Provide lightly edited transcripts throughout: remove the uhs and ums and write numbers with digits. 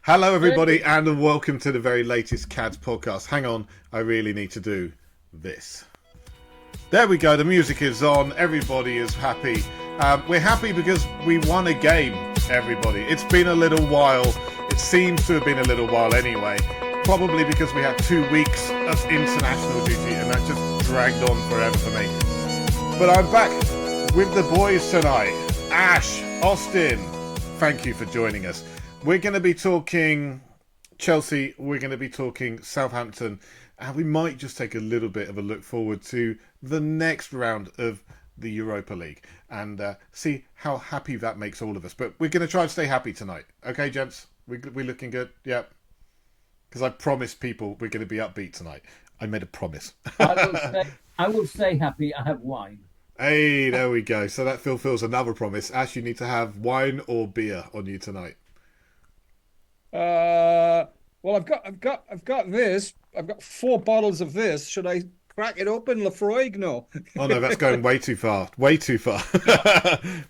Hello, everybody, and welcome to the very latest CADS podcast. Hang on, I really need to do this. There we go, the music is on, everybody is happy. We're happy because we won a game, everybody. It's been a little while, it seems to have been a little while anyway. Probably because we had 2 weeks of international duty and that just dragged on forever for me. But I'm back with the boys tonight. Ash, Austin, thank you for joining us. We're going to be talking Chelsea, we're going to be talking Southampton, and we might just take a little bit of a look forward to the next round of the Europa League and see how happy that makes all of us. But we're going to try and stay happy tonight. Okay, gents? We're looking good? Yeah. Because I promised people we're going to be upbeat tonight. I made a promise. I will stay happy. I have wine. Hey, there we go. So that fulfills another promise. Ash, you need to have wine or beer on you tonight. Well, I've got this. I've got 4 bottles of this. Should I crack it open, Lafroig? No. Oh no, that's going way too far. Way too far.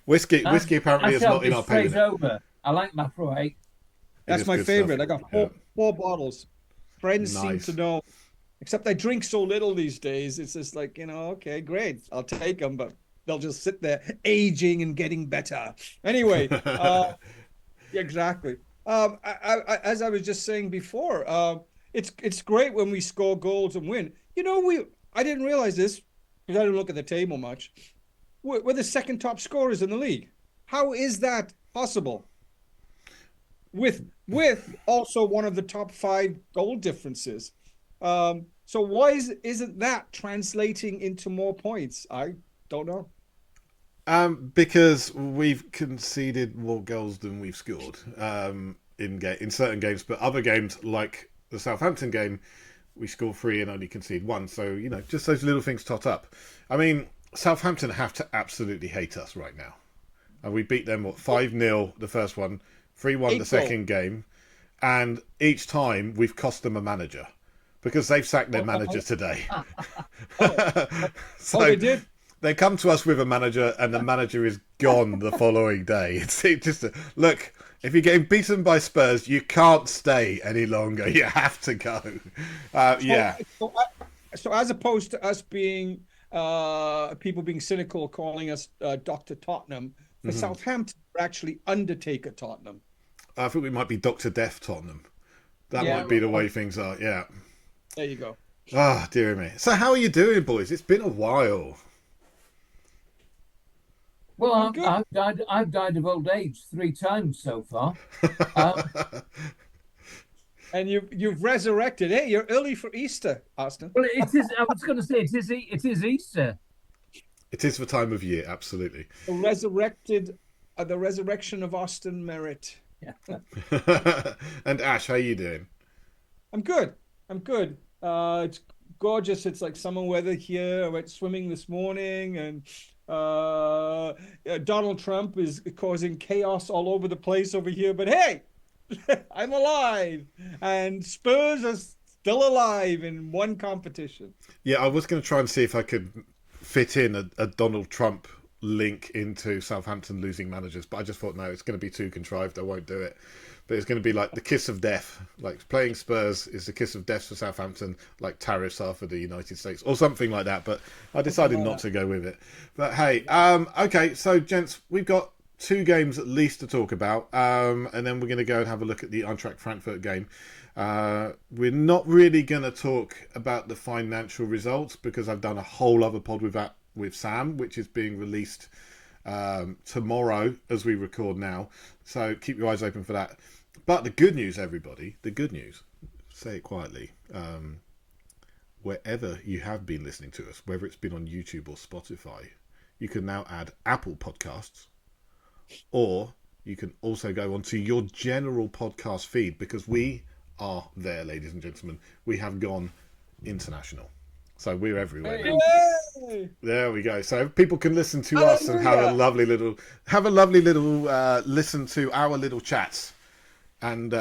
whiskey apparently is not in our pay limit. Over. I like my Freud. That's my favorite. Stuff. I got four bottles. Friends seem to know. Except I drink so little these days. It's just like, okay, great. I'll take them, but they'll just sit there aging and getting better. Anyway, exactly. As I was just saying before, it's great when we score goals and win. I didn't realize this because I didn't look at the table much. We're the second top scorers in the league. How is that possible? With also one of the top 5 goal differences. So why isn't that translating into more points? I don't know. Because we've conceded more goals than we've scored in certain games, but other games like the Southampton game, we score 3 and only concede 1. So just those little things tot up. I mean, Southampton have to absolutely hate us right now, and we beat them 5-0 the first one, 3-1 the second game, and each time we've cost them a manager because they've sacked their manager today. So they did. They come to us with a manager, and the manager is gone the following day. It's just look. If you're getting beaten by Spurs, you can't stay any longer. You have to go. Yeah. So as opposed to us being people being cynical, calling us Dr. Tottenham, for Southampton, we're actually Undertaker Tottenham. I think we might be Dr. Death Tottenham. That might be the way things are. Yeah. There you go. Ah, dear me. So how are you doing, boys? It's been a while. Well, I've died of old age 3 times so far. And you've resurrected. Hey, you're early for Easter, Austin. Well, it is. I was going to say it is Easter. It is the time of year, absolutely. The resurrection of Austin Merritt. Yeah. And Ash, how are you doing? I'm good. It's gorgeous. It's like summer weather here. I went swimming this morning, and Donald Trump is causing chaos all over the place over here. But hey, I'm alive, and Spurs are still alive in one competition. Yeah, I was going to try and see if I could fit in a Donald Trump link into Southampton losing managers, but I just thought, no, it's going to be too contrived. I won't do it. But it's going to be like the kiss of death. Like playing Spurs is the kiss of death for Southampton, like tariffs are for the United States, or something like that. But I decided not to go with it. But hey, okay, so gents, we've got 2 games at least to talk about, and then we're going to go and have a look at the Eintracht Frankfurt game. We're not really going to talk about the financial results because I've done a whole other pod with Sam, which is being released tomorrow as we record now. So keep your eyes open for that. But the good news, everybody, the good news, say it quietly, wherever you have been listening to us, whether it's been on YouTube or Spotify, you can now add Apple Podcasts, or you can also go onto your general podcast feed, because we are there, ladies and gentlemen. We have gone international. So we're everywhere now. Yay! There we go. So people can listen to us and have a lovely little listen to our little chats, and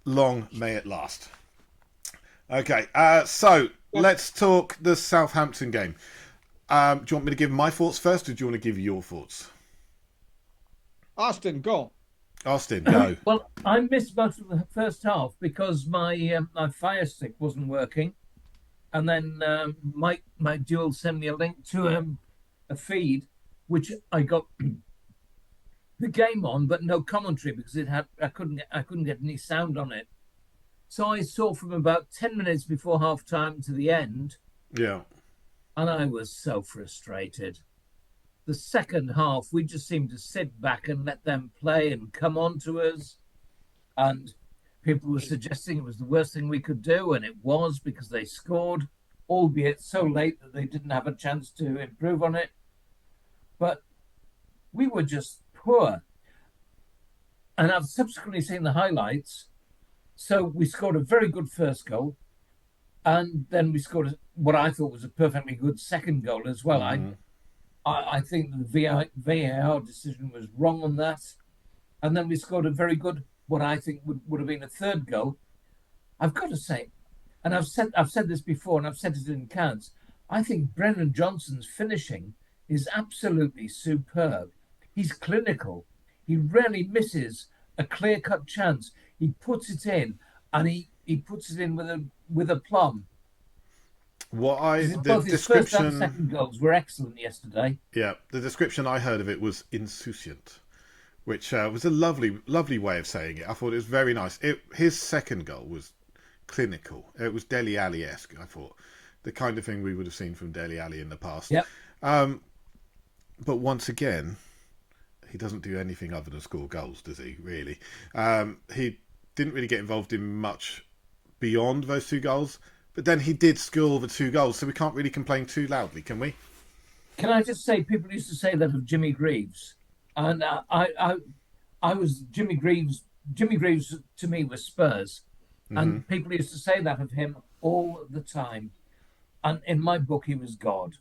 long may it last. Okay, so let's talk the Southampton game. Do you want me to give my thoughts first, or do you want to give your thoughts? Austin, go. Austin, go. Well, I missed most of the first half because my Fire Stick wasn't working, and then my dual sent me a link to a feed, which I got the game on, but no commentary because it had I couldn't get any sound on it. So I saw from about 10 minutes before half time to the end, Yeah. and I was so frustrated. The second half, we just seemed to sit back and let them play and come on to us. And people were suggesting it was the worst thing we could do, and it was because they scored, albeit so late that they didn't have a chance to improve on it. But we were just poor. And I've subsequently seen the highlights. So we scored a very good first goal, and then we scored what I thought was a perfectly good second goal as well. I think the VAR decision was wrong on that. And then we scored a very good, what I think would have been a third goal. I've got to say, and I've said this before, and I've said it in CADS, I think Brennan Johnson's finishing is absolutely superb. He's clinical. He rarely misses a clear-cut chance. He puts it in, and he puts it in with a plum. The Both his first and description, second goals were excellent yesterday. yeah, the description I heard of it was insouciant, which was a lovely way of saying it. I thought it was very nice. His second goal was clinical. It was Dele Alli-esque. I thought the kind of thing we would have seen from Dele Alli in the past. Yep. But once again, he doesn't do anything other than score goals, does he? Really? He didn't really get involved in much beyond those two goals. But then he did score the two goals, so we can't really complain too loudly, can we? Can I just say, people used to say that of Jimmy Greaves, and I was Jimmy Greaves. Jimmy Greaves to me was Spurs, and people used to say that of him all the time. And in my book, he was God.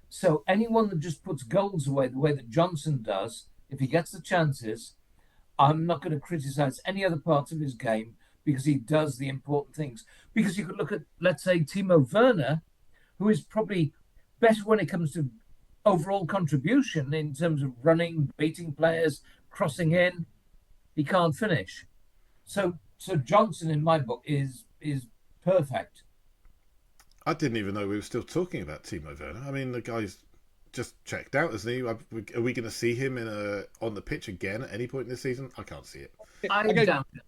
So anyone that just puts goals away the way that Johnson does, if he gets the chances, I'm not going to criticize any other parts of his game because he does the important things. Because you could look at, let's say, Timo Werner, who is probably better when it comes to overall contribution in terms of running, beating players, crossing in. He can't finish. So Johnson, in my book, is perfect. I didn't even know we were still talking about Timo Werner. I mean, the guy's just checked out, isn't he? Are we going to see him on the pitch again at any point in this season? I can't see it. I doubt it.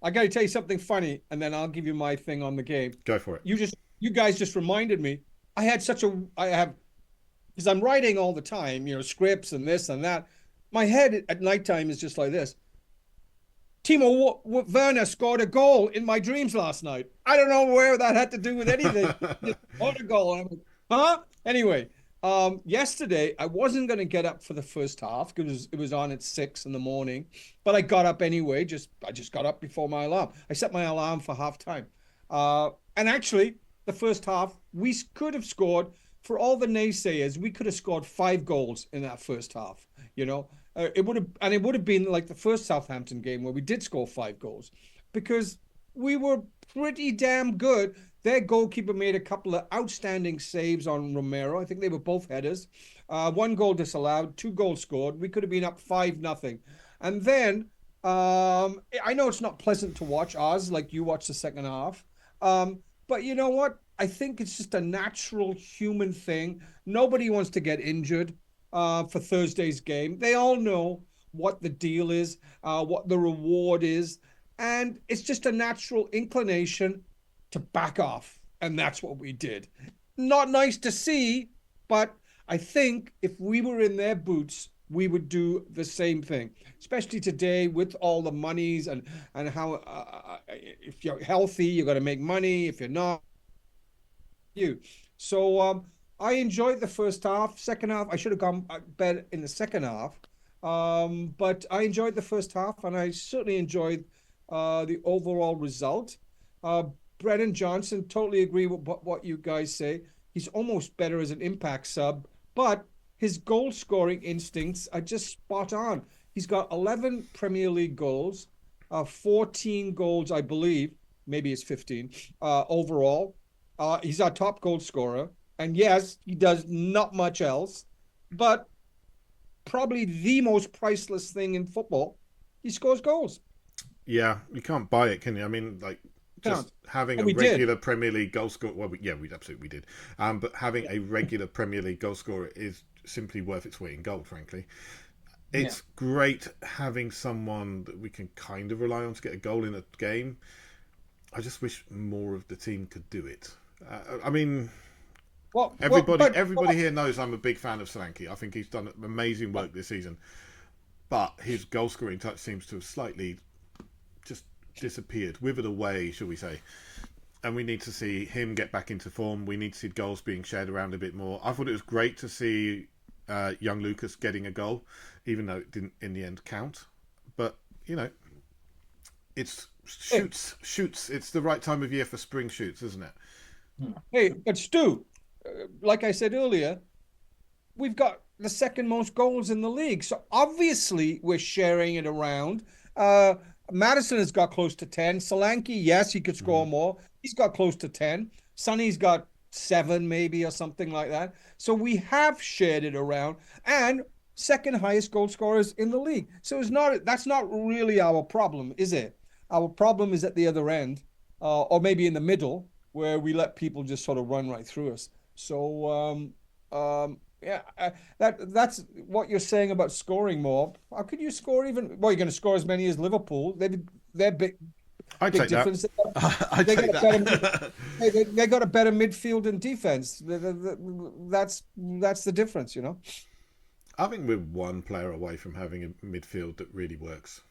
I got to tell you something funny, and then I'll give you my thing on the game. Go for it. You guys just reminded me. I have because I'm writing all the time, scripts and this and that. My head at nighttime is just like this. Timo Werner scored a goal in my dreams last night. I don't know where that had to do with anything. Just scored a goal. I'm like, huh? Anyway, yesterday I wasn't going to get up for the first half because it was on at 6 a.m, but I got up anyway. I just got up before my alarm. I set my alarm for halftime. And actually, the first half we could have scored. For all the naysayers, we could have scored 5 goals in that first half. It would have been like the first Southampton game where we did score 5 goals because we were pretty damn good. Their goalkeeper made a couple of outstanding saves on Romero. I think they were both headers. 1 goal disallowed, 2 goals scored. We could have been up 5-0. And then I know it's not pleasant to watch, Oz, like you watch the second half. But you know what? I think it's just a natural human thing. Nobody wants to get injured for Thursday's game. They all know what the deal is, what the reward is. And it's just a natural inclination to back off. And that's what we did. Not nice to see, but I think if we were in their boots, we would do the same thing, especially today with all the monies and how if you're healthy, you're going to make money. If you're not, So I enjoyed the first half. Second half, I should have gone bed in the second half. But I enjoyed the first half, and I certainly enjoyed the overall result. Brennan Johnson, totally agree with what you guys say. He's almost better as an impact sub, but his goal scoring instincts are just spot on. He's got 11 Premier League goals, 14 goals, I believe, maybe it's 15 overall. He's our top goal scorer. And yes, he does not much else, but probably the most priceless thing in football. He scores goals. Yeah, you can't buy it, can you? I mean, like, Can't. just having And a we did. regular Premier League goal scorer. Well, we absolutely did. But having a regular Premier League goal scorer is simply worth its weight in gold. Frankly, Yeah. it's great having someone that we can kind of rely on to get a goal in a game. I just wish more of the team could do it. I mean, everybody here knows I'm a big fan of Solanke. I think he's done amazing work this season, but his goal scoring touch seems to have slightly just disappeared, withered away, shall we say. And we need to see him get back into form. We need to see goals being shared around a bit more. I thought it was great to see young Lucas getting a goal, even though it didn't in the end count. But, you know, it's shoots. It's the right time of year for spring shoots, isn't it? Hey, but Stu, like I said earlier, we've got the second most goals in the league. So obviously we're sharing it around. Madison has got close to 10. Solanke, yes, he could score more. He's got close to 10. Sonny's got 7 maybe or something like that. So we have shared it around, and second highest goal scorers in the league. So that's not really our problem, is it? Our problem is at the other end, or maybe in the middle, where we let people just sort of run right through us. So yeah, that's what you're saying about scoring more. How could you score even? Well, you're going to score as many as Liverpool. They're big. I'd Big take difference. that. I'd take that. They got a better midfield and defense. That's the difference, you know. I think we're one player away from having a midfield that really works.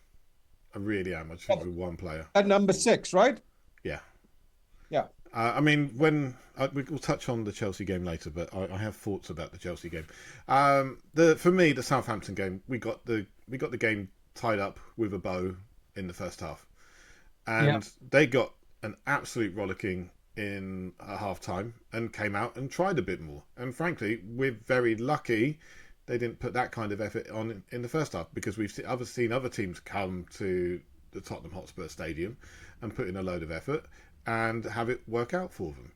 I really am. I just think we're one player. At number 6, right? Yeah. Yeah. I mean, we'll touch on the Chelsea game later, but I have thoughts about the Chelsea game. For me, the Southampton game, we got the game tied up with a bow in the first half, and they got an absolute rollicking in a half time and came out and tried a bit more. And frankly, we're very lucky they didn't put that kind of effort on in the first half, because we've seen other teams come to the Tottenham Hotspur Stadium and put in a load of effort and have it work out for them.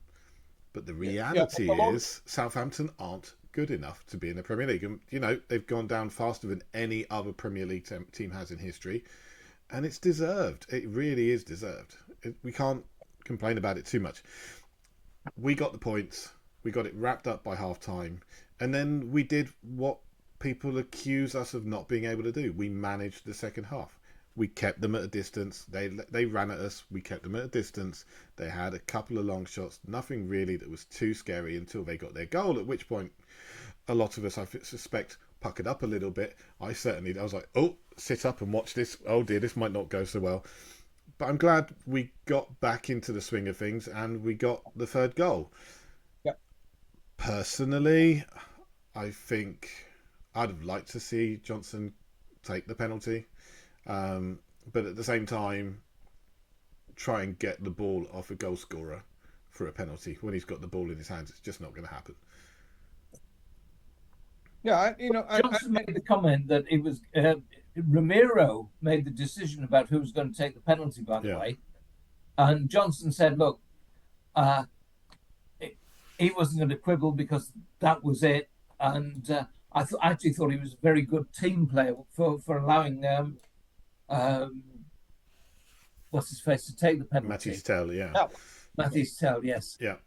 But the reality is Southampton aren't good enough to be in the Premier League. And, you know, they've gone down faster than any other Premier League team has in history. And it's deserved. It really is deserved. We can't complain about it too much. We got the points. We got it wrapped up by half time. And then we did what people accuse us of not being able to do. We managed the second half. We kept them at a distance. They ran at us. We kept them at a distance. They had a couple of long shots. Nothing really that was too scary until they got their goal, at which point a lot of us, I suspect, puckered up a little bit. I was like, oh, sit up and watch this. Oh dear, this might not go so well. But I'm glad we got back into the swing of things and we got the third goal. Yeah. Personally, I think I'd have liked to see Johnson take the penalty. But at the same time, try and get the ball off a goal scorer for a penalty when he's got the ball in his hands. It's just not going to happen. Yeah, Johnson made the comment that it was Ramiro made the decision about who was going to take the penalty, by the way. And Johnson said, look, he wasn't going to quibble because that was it. And I actually thought he was a very good team player for allowing what's his face to take the penalty. Matthijs Tel, yeah. Matthijs Tel, yes. Yeah.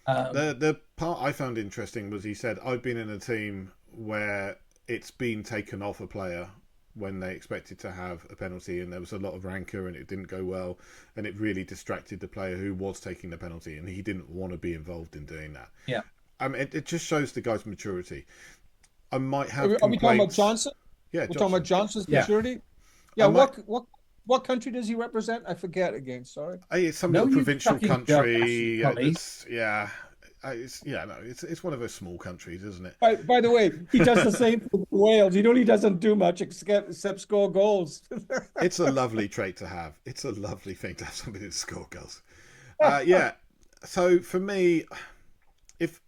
The part I found interesting was he said, I've been in a team where it's been taken off a player when they expected to have a penalty, and there was a lot of rancor and it didn't go well, and it really distracted the player who was taking the penalty, and he didn't want to be involved in doing that. Yeah. I mean, it just shows the guy's maturity. I might have Are we talking about Johnson? Yeah, we're talking about Johnson's maturity. Yeah. What country does he represent? I forget again. Sorry. It's some little provincial country. It's one of those small countries, isn't it? By the way, he does the same for Wales. He doesn't do much except score goals. It's a lovely trait to have. It's a lovely thing to have somebody to score goals. So for me, if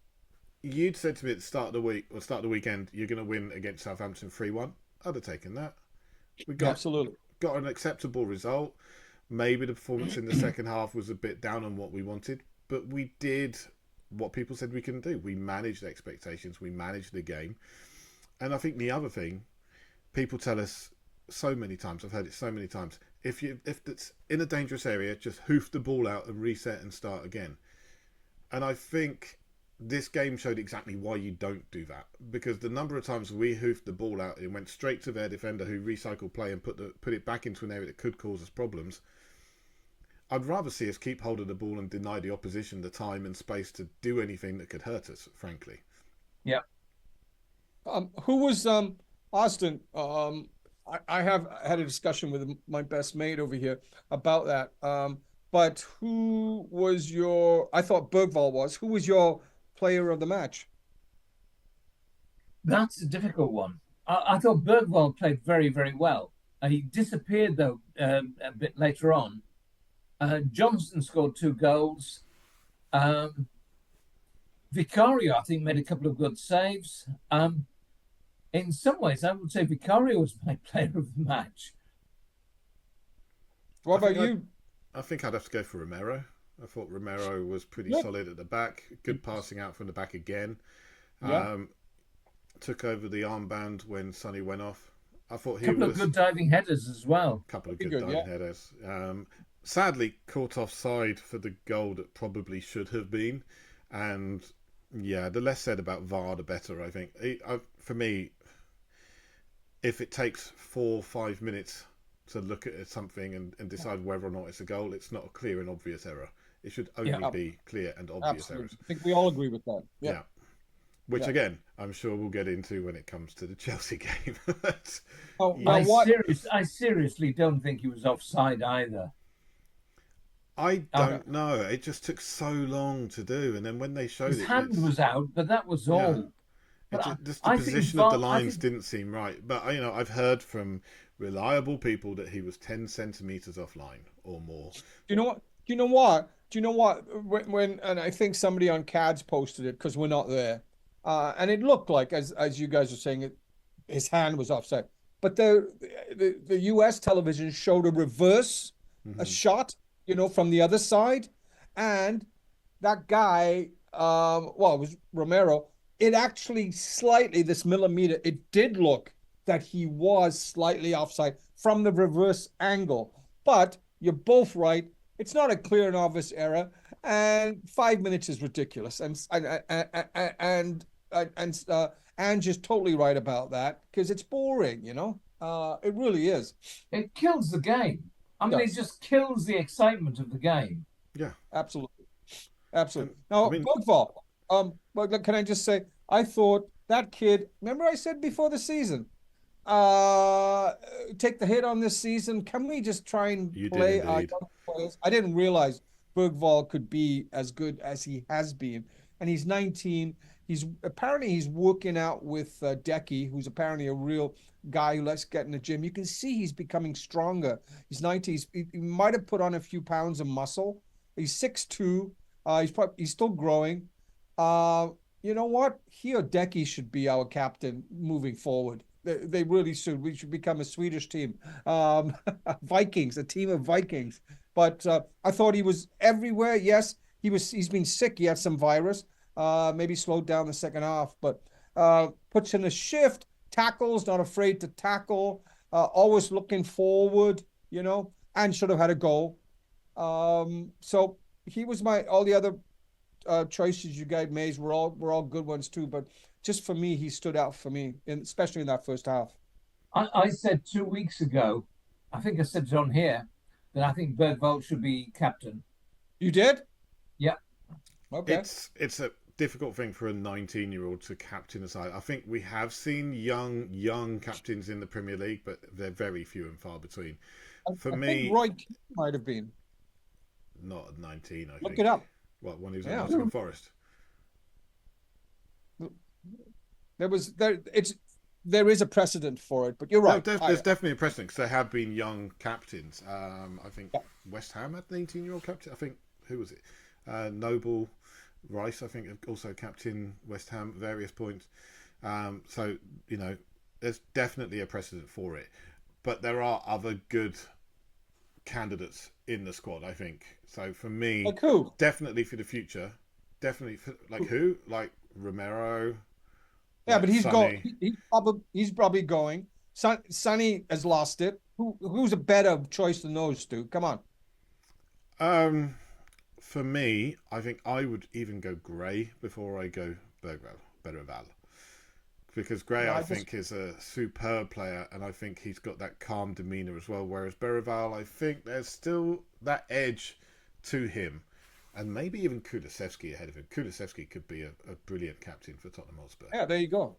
you'd said to me at the start of the week or start of the weekend, you're going to win against Southampton 3-1, I'd have taken that. Absolutely got an acceptable result. Maybe the performance in the second half was a bit down on what we wanted, but we did what people said we couldn't do. We managed expectations. We managed the game. And I think the other thing people tell us so many times, I've heard it so many times, if it's in a dangerous area, just hoof the ball out and reset and start again. And I think this game showed exactly why you don't do that, because the number of times we hoofed the ball out and went straight to their defender who recycled play and put it back into an area that could cause us problems. I'd rather see us keep hold of the ball and deny the opposition the time and space to do anything that could hurt us, frankly. Yeah. Who was Austin? I have had a discussion with my best mate over here about that. But who was your? I thought Bergvall was. Who was your player of the match? That's a difficult one. I thought Bergvall played very, very well. He disappeared, though, a bit later on. Johnson scored 2 goals. Vicario, I think, made a couple of good saves. In some ways, I would say Vicario was my player of the match. What about you? I think I'd have to go for Romero. I thought Romero was pretty solid at the back. Good passing out from the back again. Took over the armband when Sonny went off. I thought he was... A couple of good diving headers as well. A couple of good diving headers. Sadly, caught offside for the goal that probably should have been. And, yeah, the less said about VAR, the better, I think. For me, if it takes 4 or 5 minutes to look at something and decide whether or not it's a goal, it's not a clear and obvious error. It should only be clear and obvious errors. I think we all agree with that. Yeah. Which, again, I'm sure we'll get into when it comes to the Chelsea game. I seriously don't think he was offside either. I don't know. It just took so long to do. And then when they showed his hand was out, but that was all. Just the position of the lines didn't seem right. But, I've heard from reliable people that he was 10 centimetres offline or more. Do you know what? When and I think somebody on CADS posted it because we're not there. And it looked like, as you guys are saying, his hand was offside. But the US television showed a reverse, a shot, from the other side. And that guy, it was Romero. It actually slightly, this millimeter, it did look that he was slightly offside from the reverse angle. But you're both right. It's not a clear and obvious error. And 5 minutes is ridiculous. And Ange is totally right about that because it's boring, it really is. It kills the game. I mean, it just kills the excitement of the game. Yeah, absolutely. Now, Bergvall, can I just say, I thought that kid, remember I said before the season, take the hit on this season. Can we just try and play our young players? I didn't realize Bergvall could be as good as he has been. And he's 19. He's working out with Decky, who's apparently a real guy who likes to get in the gym. You can see he's becoming stronger. He's 19. He might have put on a few pounds of muscle. He's 6'2". He's still growing. You know what? He or Decky should be our captain moving forward. They really should. We should become a Swedish team. Vikings, a team of Vikings. But I thought he was everywhere. Yes, he's been sick. He had some virus. Maybe slowed down the second half, but puts in a shift, tackles, not afraid to tackle, always looking forward, and should have had a goal. So he was all the other choices you guys made were all good ones too, but just for me, he stood out for me, especially in that first half. I said 2 weeks ago, I think I said it on here, that I think Bergvall should be captain. You did? Yeah. Okay. It's a difficult thing for a 19-year-old to captain a side. I think we have seen young captains in the Premier League, but they're very few and far between. I think Roy Keane might have been. Not at 19, I think. Look it up. What, when he was at Nottingham Forest? There is a precedent for it, but you're right. There's definitely a precedent because there have been young captains. I think West Ham had an 18-year-old captain. I think, who was it? Noble Rice, I think, also captain West Ham at various points. So, there's definitely a precedent for it. But there are other good candidates in the squad, I think. So for me, like who? Definitely for the future. Definitely for, who? Like Romero. Yeah, but he's Sonny. going. He's probably going. Sonny has lost it. Who's a better choice than those two? Come on. For me, I think I would even go Gray before I go Bergwall. Because Gray, Yeah, I think, is a superb player, and I think he's got that calm demeanour as well. Whereas Bergwall, I think there's still that edge to him. And maybe even Kulusevski ahead of him. Kulusevski could be a brilliant captain for Tottenham Hotspur. Yeah, there you go.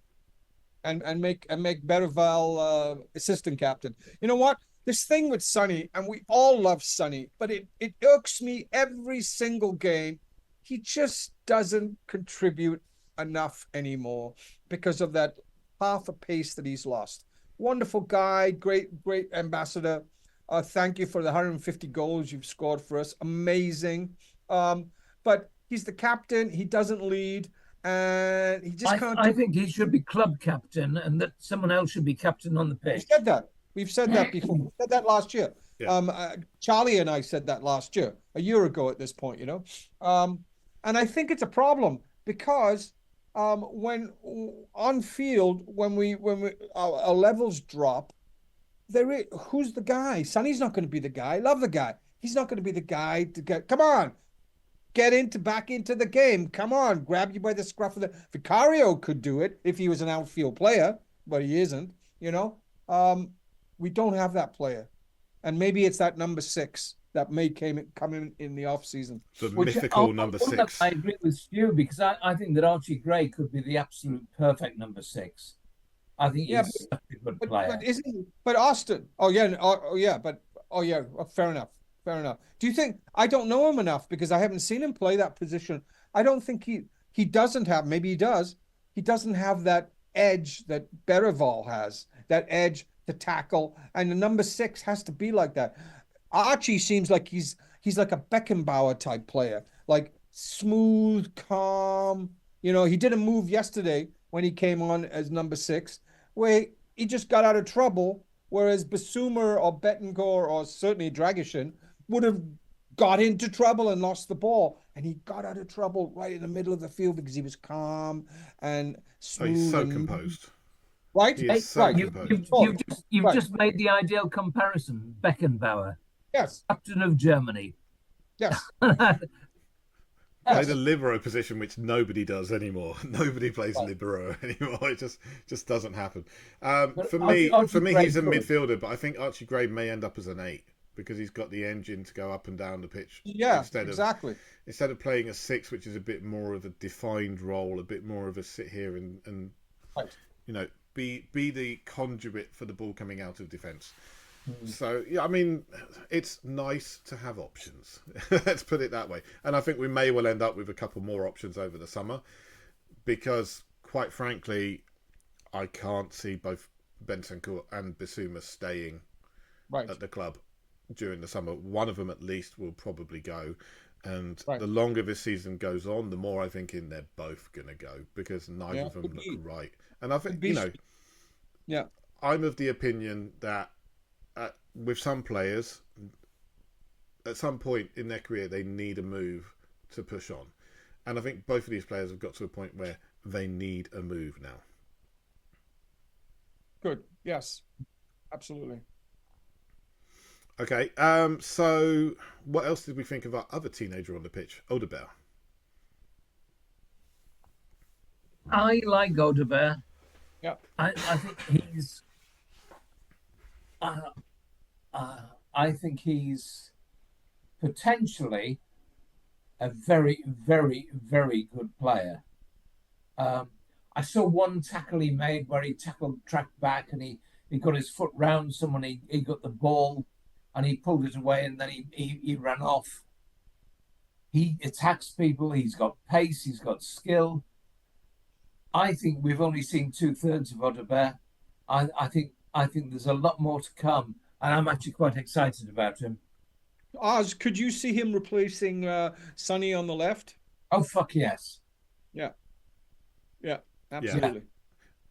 And make Bergwall assistant captain. You know what? This thing with Sonny, and we all love Sonny, but it irks me every single game. He just doesn't contribute enough anymore because of that half a pace that he's lost. Wonderful guy, great ambassador. Thank you for the 150 goals you've scored for us. Amazing. But he's the captain. He doesn't lead, and he just can't. I think he should be club captain, and that someone else should be captain on the pitch. We said that. We've said that before. We said that last year. Yeah. Charlie and I said that last year, a year ago at this point, you know. And I think it's a problem because when on field, when our levels drop, who's the guy? Sonny's not going to be the guy. Love the guy. He's not going to be the guy to get. Come on, back into the game. Come on, grab you by the scruff of the. Vicario could do it if he was an outfield player, but he isn't. You know. We don't have that player, and maybe it's that number 6 that may come in the off season. The mythical number 6. I agree with Stu because I think that Archie Gray could be the absolute perfect number 6. I think he's such a good player. But isn't he? But Austin? Oh yeah. Fair enough. Do you think I don't know him enough because I haven't seen him play that position? I don't think he doesn't have. Maybe he does. He doesn't have that edge that Bergwall has. That edge to tackle, and the number 6 has to be like that. Archie seems like he's like a Beckenbauer type player, like smooth, calm. You know, he did a move yesterday when he came on as number 6, where he just got out of trouble, whereas Basuma or Betancourt or certainly Dragishin would have got into trouble and lost the ball, and he got out of trouble right in the middle of the field because he was calm and smooth. He's so composed. Right? He is so composed. You've just made the ideal comparison. Beckenbauer. Yes. Captain of Germany. Yes. Play the libero position, which nobody does anymore. Nobody plays libero anymore. It just doesn't happen. For me, he's a midfielder, but I think Archie Gray may end up as an 8 because he's got the engine to go up and down the pitch. Yeah, instead of playing a 6, which is a bit more of a defined role, a bit more of a sit here and you know. Be the conduit for the ball coming out of defence. So yeah, I mean, it's nice to have options. Let's put it that way. And I think we may well end up with a couple more options over the summer, because quite frankly, I can't see both Bentancur and Basuma staying at the club during the summer. One of them at least will probably go. And the longer this season goes on, the more I think they're both going to go, because neither of them look right. And I think, I'm of the opinion that with some players, at some point in their career, they need a move to push on. And I think both of these players have got to a point where they need a move now. Good. Yes. Absolutely. Okay. So what else did we think of our other teenager on the pitch, Odobert? I like Odobert. Yeah. I think he's. I think he's potentially a very, very, very good player. I saw one tackle he made where he tracked back and he got his foot round someone. He got the ball and he pulled it away and then he ran off. He attacks people. He's got pace. He's got skill. I think we've only seen 2/3 of Odobert. I think there's a lot more to come, and I'm actually quite excited about him. Oz, could you see him replacing Sonny on the left? Oh, fuck yes. Yeah, absolutely.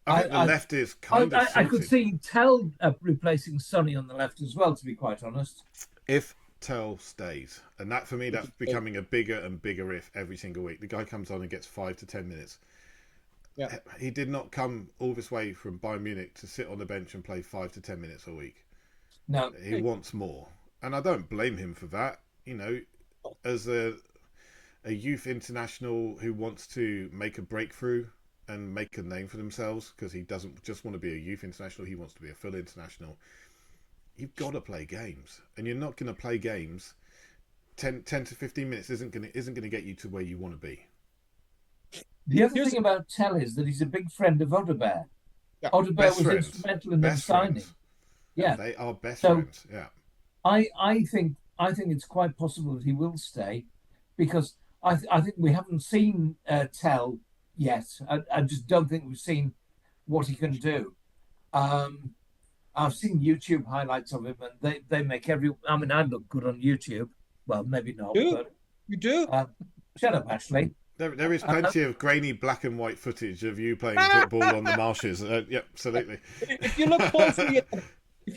Yeah. I think the left is kind of I could see Tell replacing Sonny on the left as well, to be quite honest. If Tell stays, and that for me, that's becoming a bigger and bigger if every single week. The guy comes on and gets 5 to 10 minutes. Yeah. He did not come all this way from Bayern Munich to sit on the bench and play 5 to 10 minutes a week. No, He wants more, and I don't blame him for that. You know, as a youth international who wants to make a breakthrough and make a name for themselves, because he doesn't just want to be a youth international, he wants to be a full international. You've got to play games, and you're not going to play games. 10 to 15 minutes isn't going to get you to where you want to be. the other Here's thing about Tell is that he's a big friend of Odegaard. Yeah. Odegaard Best was friends. instrumental in them Best signing. friends. Yeah, They are best So- friends. Yeah. I think it's quite possible that he will stay, because I think we haven't seen Tell yet. I just don't think we've seen what he can do. I've seen YouTube highlights of him, and they make every. I mean, I look good on YouTube. Well, maybe not, You do? but You do? shut up, Ashley. There is plenty of grainy black and white footage of you playing football on the marshes. Yep, absolutely. If you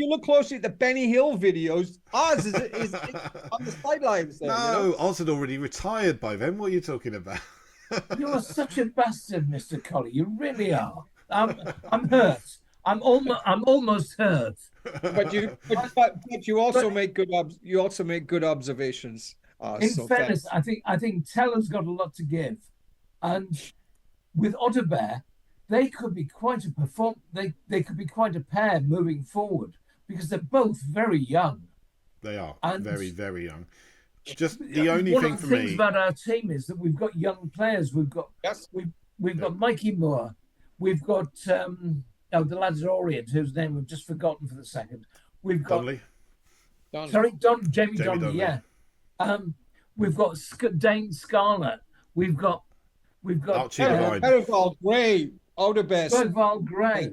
look closely at the Benny Hill videos, ours is on the sidelines there. No, You know? Oz had already retired by then. What are you talking about? You are such a bastard, Mr. Colley. You really are. I'm hurt. I'm almost hurt. But you also make good observations. In So fairness, thanks. I think Teller's got a lot to give, and with Odegaard, they could be quite They could be quite a pair moving forward, because they're both very young. They are And- very, very young. Just the only One thing of the for things me. about our team is that we've got young players. Yes. We've got Mikey Moore. We've got the lads at Orient, whose name we've just forgotten for the second. We've got Donnelly. Jamie Donnelly, Donnelly. yeah. We've got Dane Scarlett. We've got Archie Devine. Pedal Gray, Odegaard. Bergvall Gray.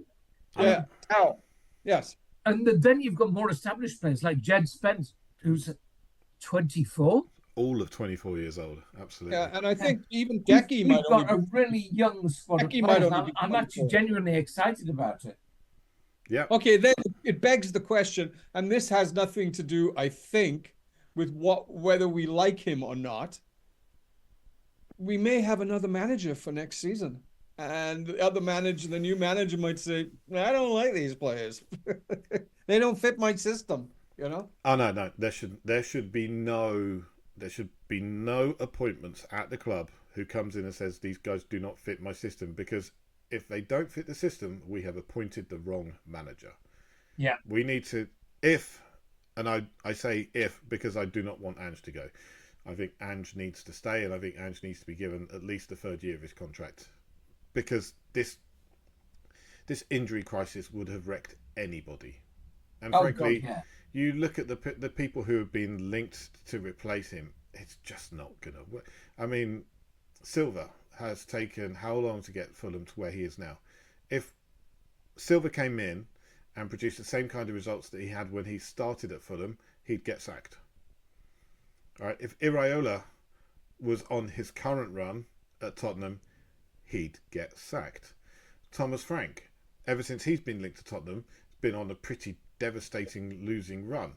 Yeah. Tell. Yes. And then you've got more established players like Jed Spence, who's 24. All of 24 years old. Absolutely. Yeah, and I think even Decky might We've got only a really young squad of Decky might players. only be I'm actually 24. genuinely excited about it. Yeah. Okay, then it begs the question, and this has nothing to do, I think, with whether we like him or not. We may have another manager for next season, and the new manager might say, "I don't like these players. They don't fit my system." You know? Oh no. There should be no appointments at the club who comes in and says these guys do not fit my system, because if they don't fit the system, we have appointed the wrong manager. Yeah. We need to, and I say if because I do not want Ange to go. I think Ange needs to stay, and I think Ange needs to be given at least the third year of his contract, because this injury crisis would have wrecked anybody. And frankly, God, yeah. you look at the people who have been linked to replace him, it's just not going to work. I mean, Silva has taken how long to get Fulham to where he is now? If Silva came in and produced the same kind of results that he had when he started at Fulham, he'd get sacked. All right, if Iraola was on his current run at Tottenham, he'd get sacked. Thomas Frank, ever since he's been linked to Tottenham, has been on a pretty devastating losing run.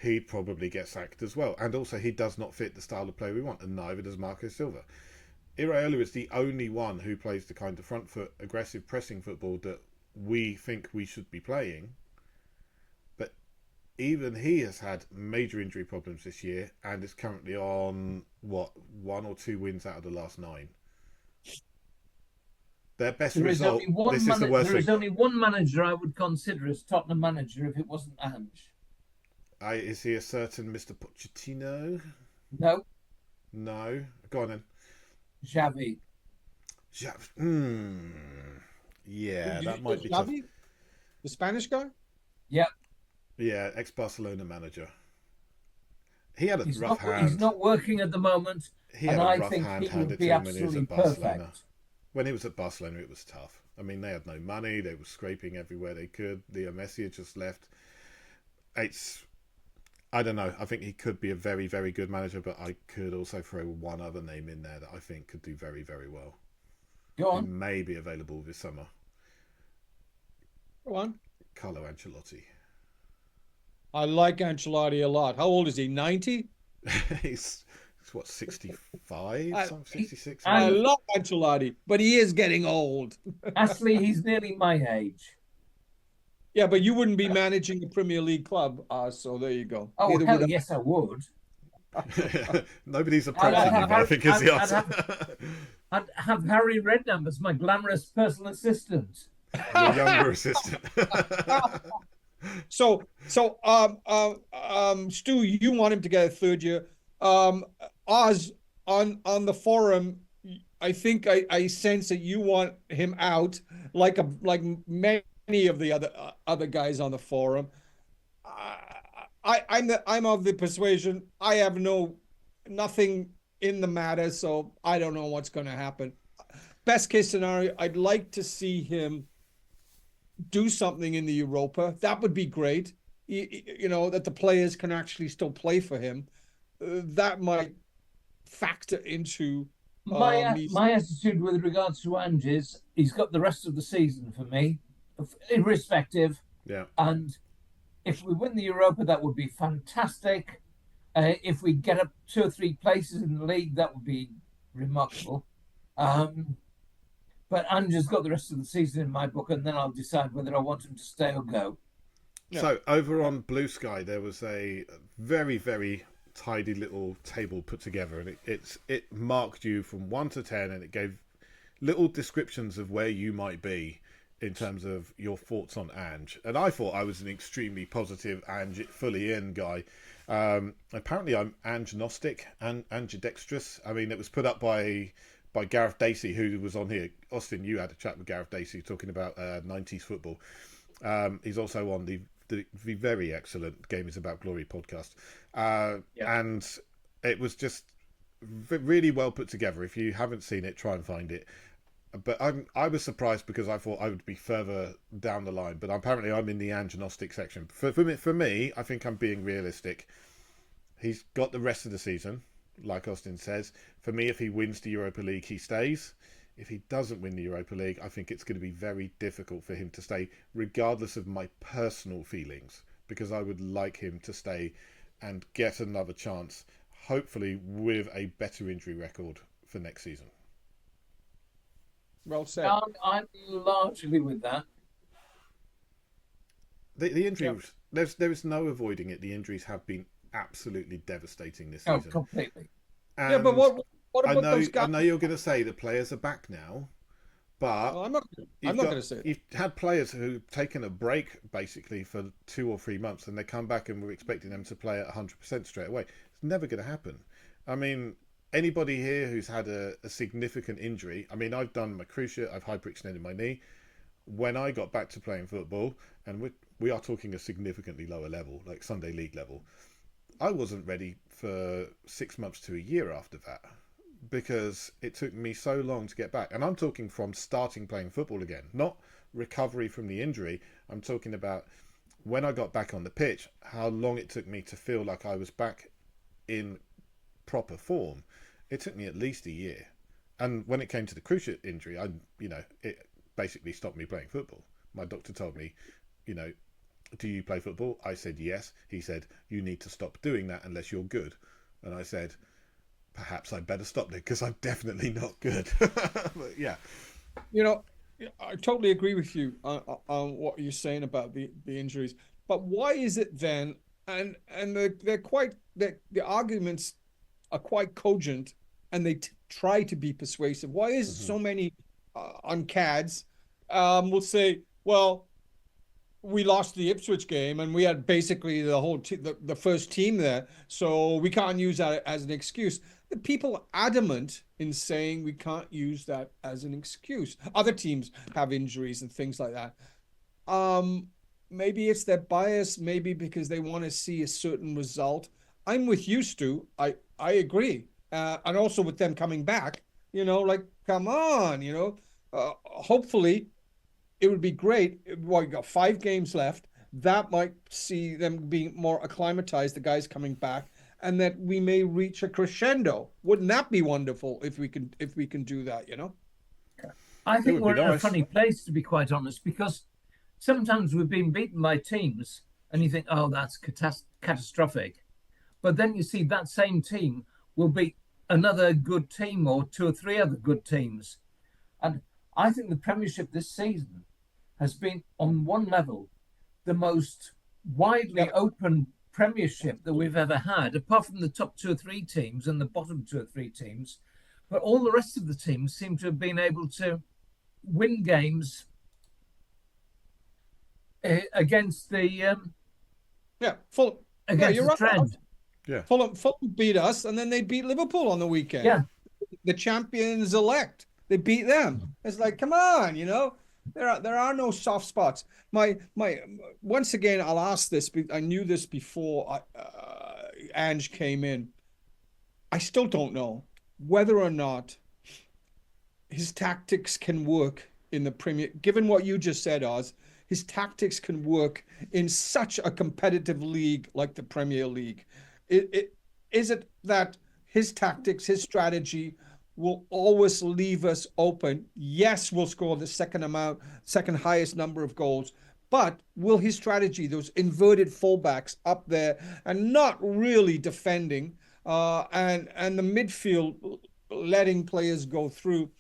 He'd probably get sacked as well. And also, he does not fit the style of play we want, and neither does Marco Silva. Iraola is the only one who plays the kind of front foot, aggressive pressing football that we think we should be playing. But even he has had major injury problems this year, and is currently on, 1 or 2 wins out of the last 9. Their best result, this is the worst There is thing. only one manager I would consider as Tottenham manager if it wasn't Ange. Is he a certain Mr. Pochettino? No, No. Go on then. Xavi. Yeah, Did that you might say be tough. Xavi? The Spanish guy? Yeah, Yeah, ex-Barcelona manager. He had a he's rough not, hand. he's not working at the moment, He had and a I rough think hand he handed would to be him when he was absolutely at Barcelona. perfect. When he was at Barcelona, it was tough. I mean, they had no money. They were scraping everywhere they could. Leo Messi had just left. I don't know. I think he could be a very, very good manager, but I could also throw one other name in there that I think could do very, very well. Go He on. may be available this summer. Go on. Carlo Ancelotti. I like Ancelotti a lot. How old is he? 90? He's It's what, 65, I- some 66. I And love Ancelotti, but he is getting old. Ashley, he's nearly my age. Yeah, but you wouldn't be managing a Premier League club, so there you go. Oh, Neither hell would yes, I would. Nobody's I'd approaching have him, I Harry, think is the answer. I'd have Harry Redknapp as my glamorous personal assistant. Your younger assistant. Stu, you want him to get a third year. Oz, on the forum, I think I sense that you want him out, like many of the other guys on the forum. I'm of the persuasion I have nothing in the matter, so I don't know what's going to happen. Best case scenario, I'd like to see him do something in the Europa. That would be great. You know, that the players can actually still play for him. That might factor into My attitude with regards to Ange is he's got the rest of the season for me, irrespective. Yeah. And if we win the Europa, that would be fantastic. If we get up 2 or 3 places in the league, that would be remarkable. But Ange's got the rest of the season in my book, and then I'll decide whether I want him to stay or go. Yeah. So over on Blue Sky, there was a very, very tidy little table put together, and it marked you from 1 to 10, and it gave little descriptions of where you might be in terms of your thoughts on Ange. And I thought I was an extremely positive Ange fully in guy. Apparently I'm Ange-gnostic and ambidextrous. I mean, it was put up by Gareth Dacey, who was on here. Austin, you had a chat with Gareth Dacey talking about 90s football. He's also on the very excellent Game is About Glory podcast. And it was just really well put together. If you haven't seen it, try and find it. But I was surprised because I thought I would be further down the line. But apparently I'm in the Ange-gnostic section. For me, I think I'm being realistic. He's got the rest of the season, like Austin says. For me, if he wins the Europa League, he stays. If he doesn't win the Europa League, I think it's going to be very difficult for him to stay, regardless of my personal feelings, because I would like him to stay and get another chance, hopefully with a better injury record for next season. Well said. I'm largely with that. The injuries, there is no avoiding it. The injuries have been absolutely devastating this season. Oh, completely. And Yeah, but what about those guys? I know you're going to say the players are back now, but Well, I'm not going to say it. You've had players who've taken a break basically for 2 or 3 months, and they come back and we're expecting them to play at 100% straight away. It's never going to happen. I mean, anybody here who's had a significant injury, I mean, I've done my cruciate, I've hyperextended my knee. When I got back to playing football, and we are talking a significantly lower level, like Sunday League level, I wasn't ready for 6 months to a year after that, because it took me so long to get back. And I'm talking from starting playing football again, not recovery from the injury. I'm talking about when I got back on the pitch, how long it took me to feel like I was back in proper form. It took me at least a year. And when it came to the cruciate injury, it basically stopped me playing football. My doctor told me, do you play football? I said yes. He said, you need to stop doing that unless you're good. And I said, perhaps I'd better stop it because I'm definitely not good. But yeah. I totally agree with you on what you're saying about the injuries. But why is it then? And the arguments are quite cogent, and they try to be persuasive. Why is so many on CADS will say, well, we lost the Ipswich game and we had basically the whole the first team there, so we can't use that as an excuse. The people are adamant in saying we can't use that as an excuse. Other teams have injuries and things like that. Maybe it's their bias, maybe because they want to see a certain result. I'm with you, Stu. I agree. And also with them coming back, come on, hopefully it would be great. Well, you got 5 games left. That might see them being more acclimatized, the guys coming back, and that we may reach a crescendo. Wouldn't that be wonderful if we can do that, I think we're in nice. a funny place, to be quite honest, because sometimes we've been beaten by teams and you think, oh, that's catastrophic. But then you see that same team will beat another good team or two or three other good teams. And I think the Premiership this season has been, on one level, the most widely open Premiership that we've ever had, apart from the top two or three teams and the bottom two or three teams. But all the rest of the teams seem to have been able to win games against the Fulham. against You're the right. trend. Yeah. Fulham beat us, and then they beat Liverpool on the weekend. Yeah. The champions elect. They beat them. It's like, come on, there are no soft spots. My once again, I'll ask this. I knew this before Ange came in. I still don't know whether or not his tactics can work in the Premier. Given what you just said, Oz, his tactics can work in such a competitive league like the Premier League. Is it that his tactics, his strategy will always leave us open? Yes, we'll score the second highest number of goals, but will his strategy, those inverted fullbacks up there and not really defending, and the midfield letting players go through,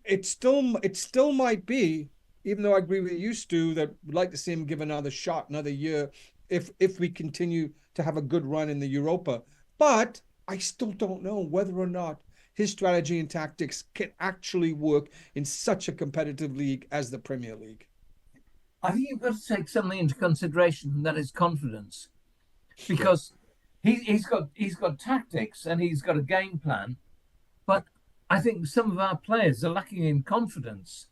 it still might be, even though I agree with you, Stu, that we'd like to see him give another shot, another year, if we continue to have a good run in the Europa. But I still don't know whether or not his strategy and tactics can actually work in such a competitive league as the Premier League. I think you've got to take something into consideration, and that is confidence, because he's got tactics and he's got a game plan, but I think some of our players are lacking in confidence,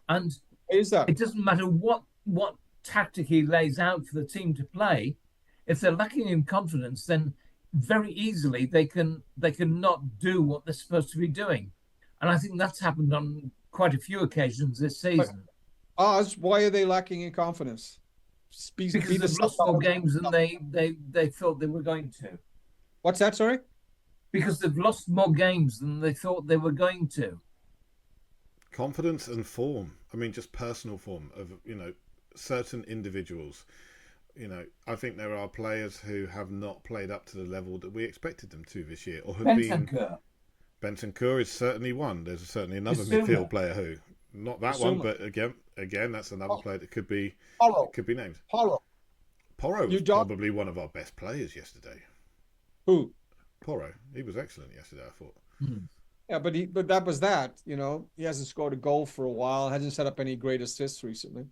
and Is that? it doesn't matter what tactic he lays out for the team to play. If they're lacking in confidence, then very easily they can not do what they're supposed to be doing, and I think that's happened on quite a few occasions this season. Oz, why are they lacking in confidence? Because they've lost more games than they thought they were going to. What's that, sorry? Because they've lost more games than they thought they were going to. Confidence and form. I mean, just personal form of, certain individuals. I think there are players who have not played up to the level that we expected them to this year, or have Bentancur is certainly one. There's certainly another midfield player who, not that one, but again, that's another player that could be named. Porro was probably one of our best players yesterday. Who? Porro. He was excellent yesterday, I thought. Yeah, but that was that. He hasn't scored a goal for a while. Hasn't set up any great assists recently.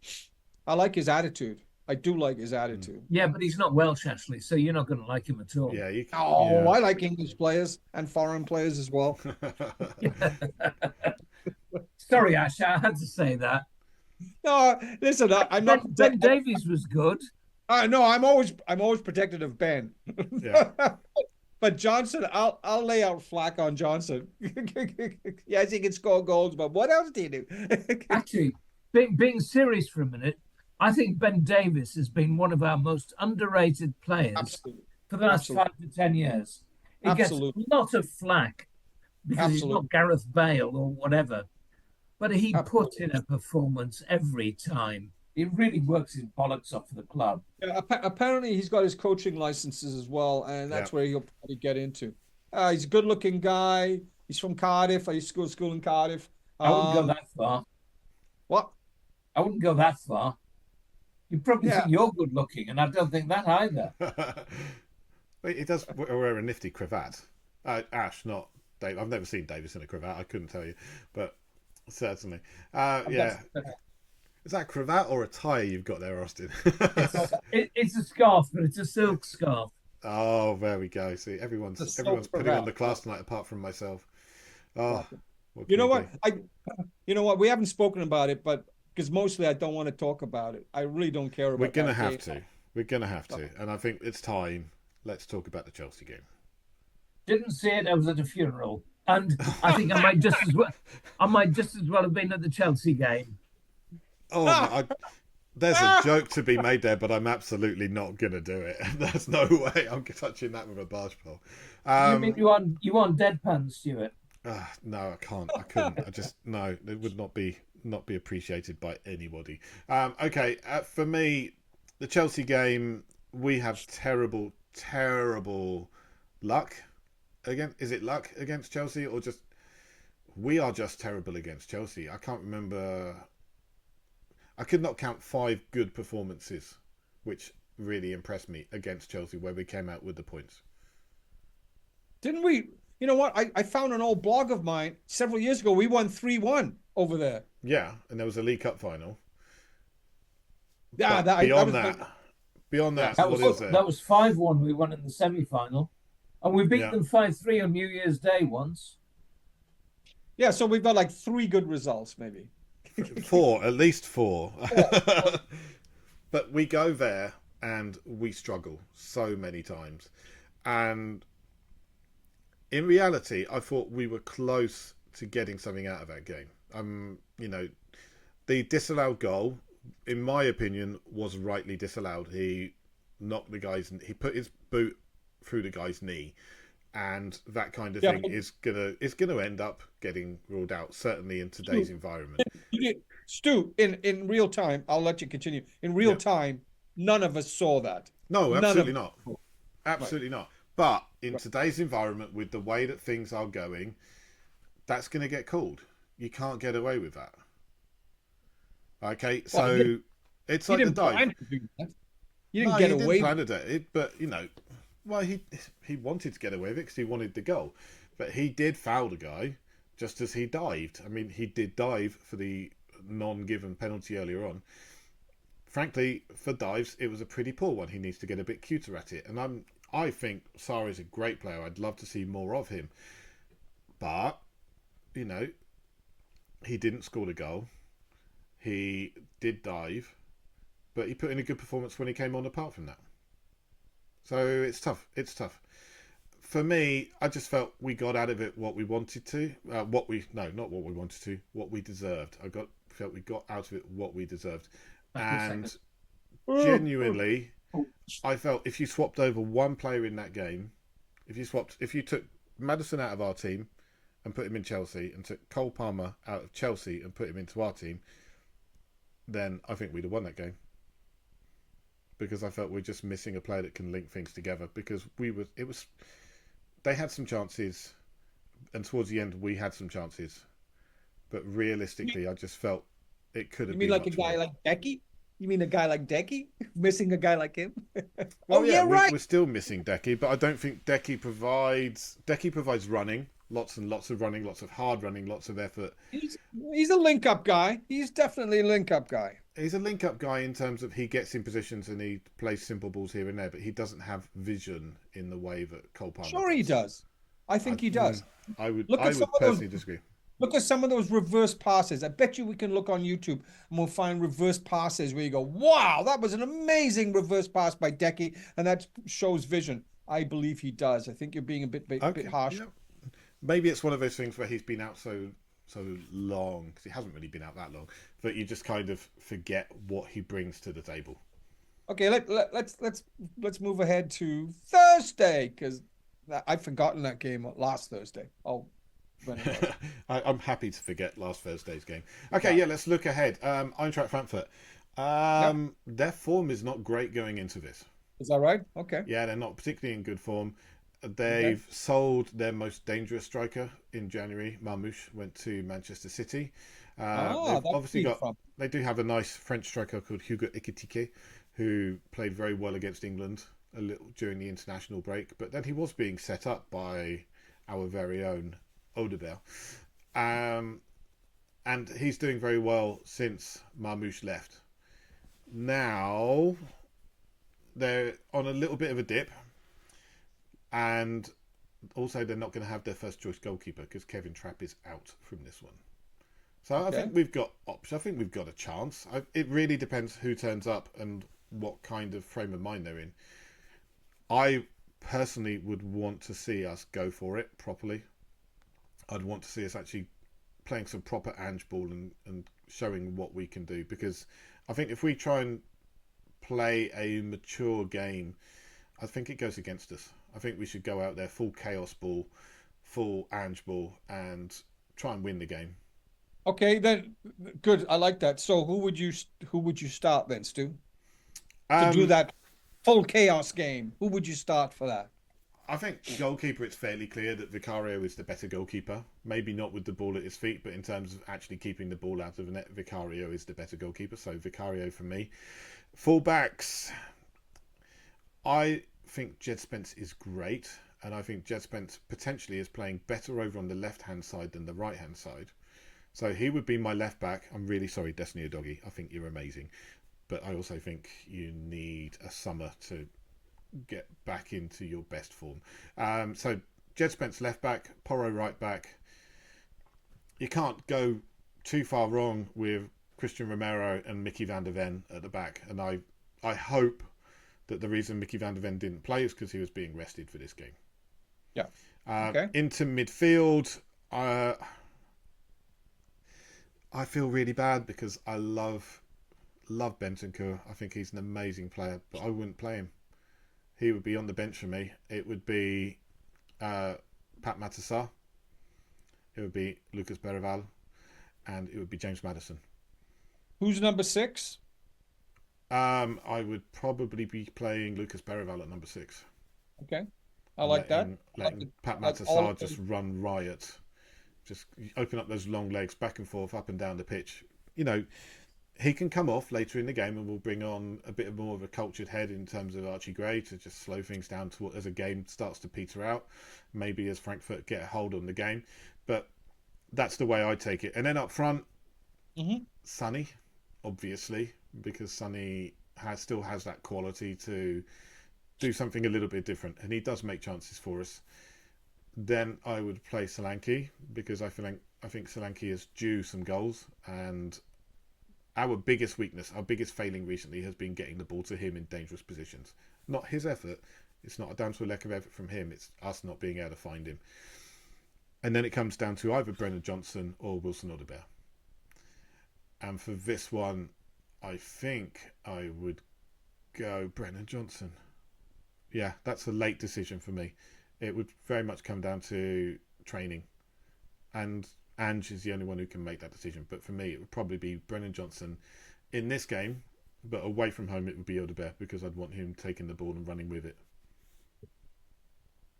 I like his attitude. I do like his attitude. Yeah, but he's not Welsh, actually, so you're not going to like him at all. Yeah, I like English players and foreign players as well. Sorry, Ash, I had to say that. No, listen, I'm not. Ben Davies was good. No, I'm always protected of Ben. Yeah. But Johnson, I'll lay out flack on Johnson. Yes, he can score goals, but what else do you do? Actually, being serious for a minute, I think Ben Davies has been one of our most underrated players for the last 5 to 10 years. He gets a lot of flack because he's not Gareth Bale or whatever, but he put in a performance every time. He really works his bollocks off for the club. Yeah, apparently, he's got his coaching licenses as well, and that's where he'll probably get into. He's a good-looking guy. He's from Cardiff. I used to go to school in Cardiff. I wouldn't go that far. What? I wouldn't go that far. You probably think you're good-looking, and I don't think that either. He does wear a nifty cravat. Ash, not Dave. I've never seen Davis in a cravat. I couldn't tell you, but certainly, yeah. Is that a cravat or a tie you've got there, Austin? It's a scarf, but it's a silk scarf. Oh, there we go. See, everyone's putting on the class tonight, apart from myself. Oh, you know what? We haven't spoken about it, but because mostly I don't want to talk about it. I really don't care about. We're gonna have to. We're gonna have to, and I think it's time. Let's talk about the Chelsea game. Didn't see it. I was at a funeral, and I think I might just as well have been at the Chelsea game. Oh, there's a joke to be made there, but I'm absolutely not going to do it. There's no way I'm touching that with a barge pole. You mean you want deadpan, Stuart? No, I can't. I couldn't. No. It would not be appreciated by anybody. Okay, for me, the Chelsea game, we have terrible luck again, is it luck against Chelsea or just we are just terrible against Chelsea? I can't remember. I could not count 5 good performances, which really impressed me against Chelsea, where we came out with the points. Didn't we? You know what? I found an old blog of mine several years ago. We won 3-1 over there. Yeah, and there was a League Cup final. Yeah, But beyond that, That what was is there? that was 5-1. We won in the semi-final, and we beat Yeah. them 5-3 on New Year's Day once. Yeah, so we've got like 3 good results, maybe. 4, at least 4. But we go there and we struggle so many times. And in reality, I thought we were close to getting something out of that game. You know, the disallowed goal, in my opinion, was rightly disallowed. He knocked the guy's, he put his boot through the guy's knee, and that kind of thing is gonna end up getting ruled out. Certainly in today's environment. Stu, in real time, I'll let you continue. In real time, none of us saw that. No, None absolutely of- not. Absolutely not. But in today's environment, with the way that things are going, that's going to get called. You can't get away with that. Okay, so it's like the dive. plan to do that. You didn't No, get he away didn't with plan it, but you know, well, he wanted to get away with it because he wanted the goal, but he did foul the guy just as he dived. I mean, he did dive for the non-given penalty earlier on. Frankly, for dives, it was a pretty poor one. He needs to get a bit cuter at it, and I think Sarr is a great player. I'd love to see more of him, but you know, he didn't score the goal. He did dive, but he put in a good performance when he came on apart from that. So it's tough. It's tough. For me, I just felt we got out of it what we wanted to. Not what we wanted to. What we deserved. Felt we got out of it what we deserved. And genuinely, I felt if you swapped over one player in that game, if you took Maddison out of our team and put him in Chelsea, and took Cole Palmer out of Chelsea and put him into our team, then I think we'd have won that game. Because I felt we're just missing a player that can link things together. Because they had some chances, and towards the end we had some chances, but realistically, I just felt it could have You been. mean like a much guy more. like Decky? You mean a guy like Decky? Missing a guy like him? Well, yeah, right. we're still missing Decky, but I don't think Decky provides running, lots and lots of running, lots of hard running, lots of effort. He's a link-up guy. He's definitely a link-up guy. He's a link-up guy in terms of he gets in positions and he plays simple balls here and there, but he doesn't have vision in the way that Cole Palmer Sure, he does. I think he does. I would Look at some of personally disagree. Look at some of those reverse passes. I bet you we can look on YouTube and we'll find reverse passes where you go, wow, that was an amazing reverse pass by Decky, and that shows vision. I believe he does. I think you're being a bit harsh. Yeah. Maybe it's one of those things where he's been out so long, because he hasn't really been out that long, that you just kind of forget what he brings to the table. Okay, let's move ahead to Thursday, because I've forgotten that game last Thursday. I'm happy to forget last Thursday's game. Okay, yeah, let's look ahead. Eintracht Frankfurt. Their form is not great going into this. Is that right? Okay. Yeah, they're not particularly in good form. They've sold their most dangerous striker in January. Marmoush went to Manchester City. They've obviously they do have a nice French striker called Hugo Ekitike, who played very well against England a little during the international break, but then he was being set up by our very own Odebert. And he's doing very well since Marmoush left. Now they're on a little bit of a dip, and also they're not going to have their first choice goalkeeper because Kevin Trapp is out from this one. So I think we've got options. I think we've got a chance. It really depends who turns up and what kind of frame of mind they're in. I personally would want to see us go for it properly. I'd want to see us actually playing some proper Ange ball and showing what we can do, because I think if we try and play a mature game, I think it goes against us. I think we should go out there full chaos ball, full Ange ball, and try and win the game. Okay, then good. I like that. So who would you start then, Stu? To do that full chaos game, who would you start for that? I think goalkeeper, it's fairly clear that Vicario is the better goalkeeper. Maybe not with the ball at his feet, but in terms of actually keeping the ball out of the net, Vicario is the better goalkeeper. So Vicario for me. Fullbacks, I think Jed Spence is great, and I think Jed Spence potentially is playing better over on the left-hand side than the right-hand side. So he would be my left back. I'm really sorry, Destiny Doggy. I think you're amazing. But I also think you need a summer to get back into your best form. So Jed Spence left back, Porro right back. You can't go too far wrong with Christian Romero and Mickey van der Ven at the back. And I hope that the reason Mickey van der Ven didn't play is because he was being rested for this game. Yeah. Okay. Into midfield, I feel really bad because I love Bentancur. I think he's an amazing player, but I wouldn't play him. He would be on the bench for me. It would be Pat Matissar. It would be Lucas Berreval. And it would be James Maddison. Who's number 6? I would probably be playing Lucas Berreval at number 6. Okay. I like that. Letting Pat Matissar just run riot. Just open up those long legs back and forth, up and down the pitch. You know, he can come off later in the game and we'll bring on a bit more of a cultured head in terms of Archie Gray to just slow things down to as a game starts to peter out. Maybe as Frankfurt get a hold on the game. But that's the way I take it. And then up front, Sonny, obviously, because Sonny still has that quality to do something a little bit different. And he does make chances for us. Then I would play Solanke because I think Solanke is due some goals, and our biggest weakness, our biggest failing recently has been getting the ball to him in dangerous positions. Not his effort. It's not down to a lack of effort from him. It's us not being able to find him. And then it comes down to either Brennan Johnson or Wilson Odobert. And for this one, I think I would go Brennan Johnson. Yeah, that's a late decision for me. It would very much come down to training. And Ange is the only one who can make that decision. But for me, it would probably be Brennan Johnson in this game. But away from home, it would be Odobert because I'd want him taking the ball and running with it.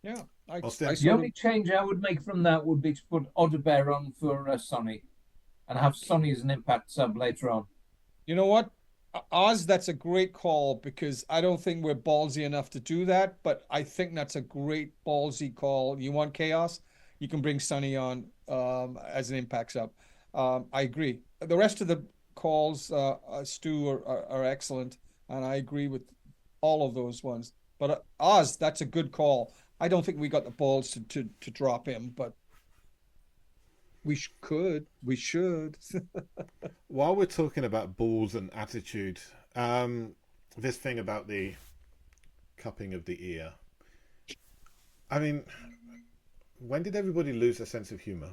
Yeah. The only change I would make from that would be to put Odobert on for Sonny and have Sonny as an impact sub later on. You know what? Oz, that's a great call because I don't think we're ballsy enough to do that, but I think that's a great ballsy call. You want chaos? You can bring Sonny on as an impact sub. I agree. The rest of the calls, Stu, are excellent, and I agree with all of those ones. But Oz, that's a good call. I don't think we got the balls to drop him, but we could. We should. While we're talking about balls and attitude, this thing about the cupping of the ear. I mean, when did everybody lose their sense of humour?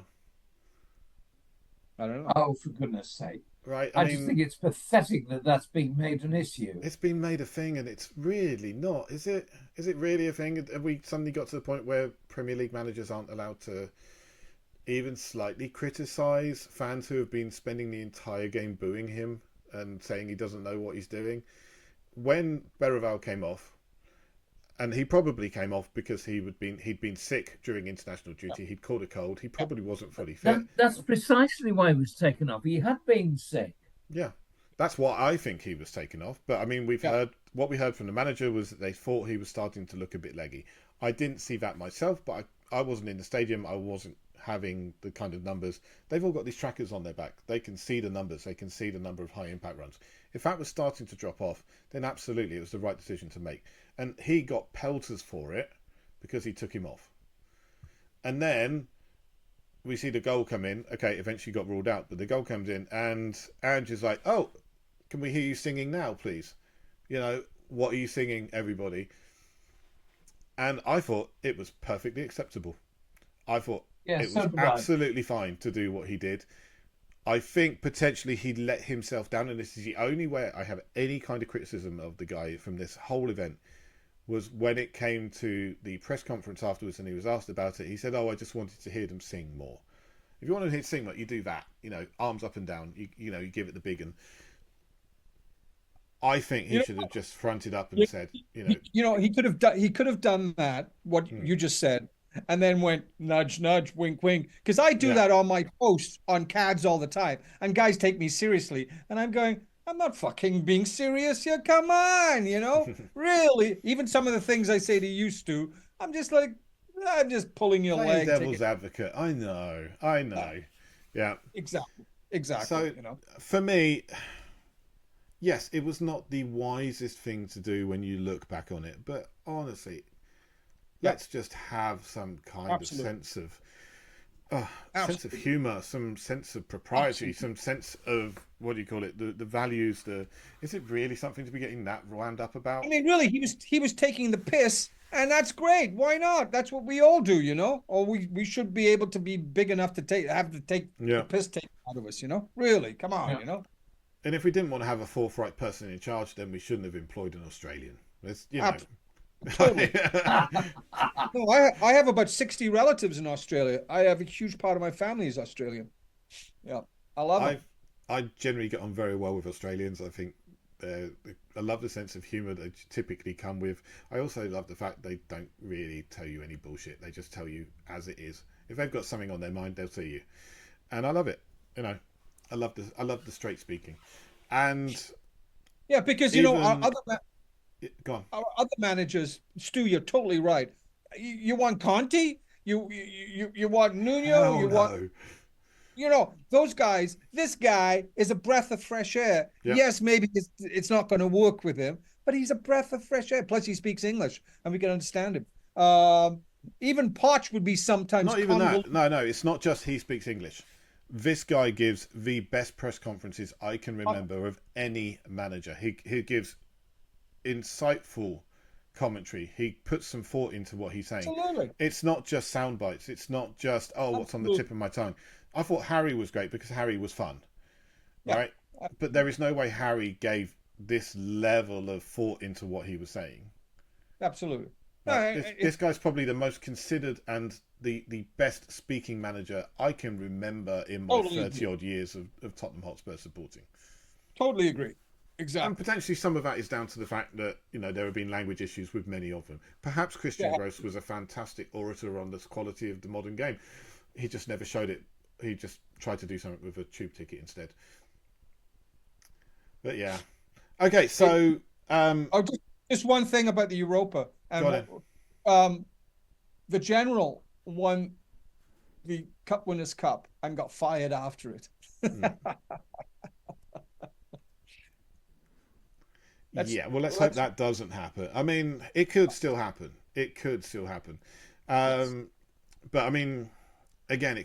I don't know. Oh, for goodness sake. Right, I just think it's pathetic that that's being made an issue. It's been made a thing, and it's really not, is it? Is it really a thing? Have we suddenly got to the point where Premier League managers aren't allowed to even slightly criticise fans who have been spending the entire game booing him and saying he doesn't know what he's doing? When Berreval came off, and he probably came off because he'd been sick during international duty. He'd caught a cold. He probably wasn't fully fit. That's precisely why he was taken off. He had been sick. Yeah, that's what I think he was taken off. But I mean, what we heard from the manager was that they thought he was starting to look a bit leggy. I didn't see that myself, but I wasn't in the stadium. I wasn't having the kind of numbers. They've all got these trackers on their back. They can see the numbers. They can see the number of high impact runs. If that was starting to drop off, then absolutely it was the right decision to make. And he got pelters for it because he took him off. And then we see the goal come in. Okay, eventually got ruled out, but the goal comes in and Ange is like, oh, can we hear you singing now, please? You know, what are you singing, everybody? And I thought it was perfectly acceptable. I thought it was absolutely fine to do what he did. I think potentially he let himself down, and this is the only way I have any kind of criticism of the guy from this whole event, was when it came to the press conference afterwards and he was asked about it. He said, oh, I just wanted to hear them sing more. If you want to hear sing more, you do that. You know, arms up and down. You know, you give it the big one. I think he You should have just fronted up and know, said, he could have done that, what hmm, you just said, and then went nudge, nudge, wink, wink. Because I do yeah, that on my posts on CADS all the time, and guys take me seriously, and I'm going, I'm not fucking being serious here. Come on, really. Even some of the things I say to used to, I'm just like, I'm just pulling your playing leg. Take devil's it. advocate. I Yeah, know. Yeah. exactly, exactly. So for me, yes, it was not the wisest thing to do when you look back on it, but honestly, Yeah, let's just have some kind of absolutely, sense of absolutely, humor, some sense of propriety, absolutely. some sense of what do you call it, the values. Is it really something to be getting that wound up I about? mean, really, he was taking the piss, and that's great. Why not? That's what we all do. Or we should be able to be big enough to take the Yeah. piss taken out of us. Really, come on, Yeah. And if we didn't want to have a forthright person in charge, then we shouldn't have employed an Australian. It's, Ab- totally. yeah. No, I have about 60 relatives in Australia. I have a huge part of my family is Australian. Yeah, I love them. I generally get on very well with Australians. I think I love the sense of humour they typically come with. I also love the fact they don't really tell you any bullshit. They just tell you as it is. If they've got something on their mind, they'll tell you, and I love it. I love the straight speaking, and Yeah, because even go on. our other managers, Stu, you're totally right. You want Conti, you want Nuno, Hell you want no. those guys. This guy is a breath of fresh air. Yeah. Yes, maybe it's not going to work with him, but he's a breath of fresh air. Plus, he speaks English, and we can understand him. Even Poch would be sometimes Not even that. convoluted. No, no. It's not just he speaks English. This guy gives the best press conferences I can remember of any manager. He gives insightful commentary. He puts some thought into what he's saying. Absolutely, It's not just sound bites. It's not just what's on the absolutely, tip of my tongue. I thought Harry was great because Harry was fun, yeah, right? But there is no way Harry gave this level of thought into what he was saying. absolutely. No, Like this guy's probably the most considered and the best speaking manager I can remember in my totally 30 agree. odd years of Tottenham Hotspur supporting. Totally agree. And Exactly. potentially some of that is down to the fact that, there have been language issues with many of them. Perhaps Christian Yeah, Gross was a fantastic orator on the quality of the modern game. He just never showed it. He just tried to do something with a tube ticket instead. But yeah. Okay, so oh, just one thing about the Europa and got it. um, the general won the Cup Winners' Cup and got fired after it. Hmm. That's Yeah, well, let's hope that's that doesn't happen. I mean, it could still happen. It could still happen. yes, But I mean, again,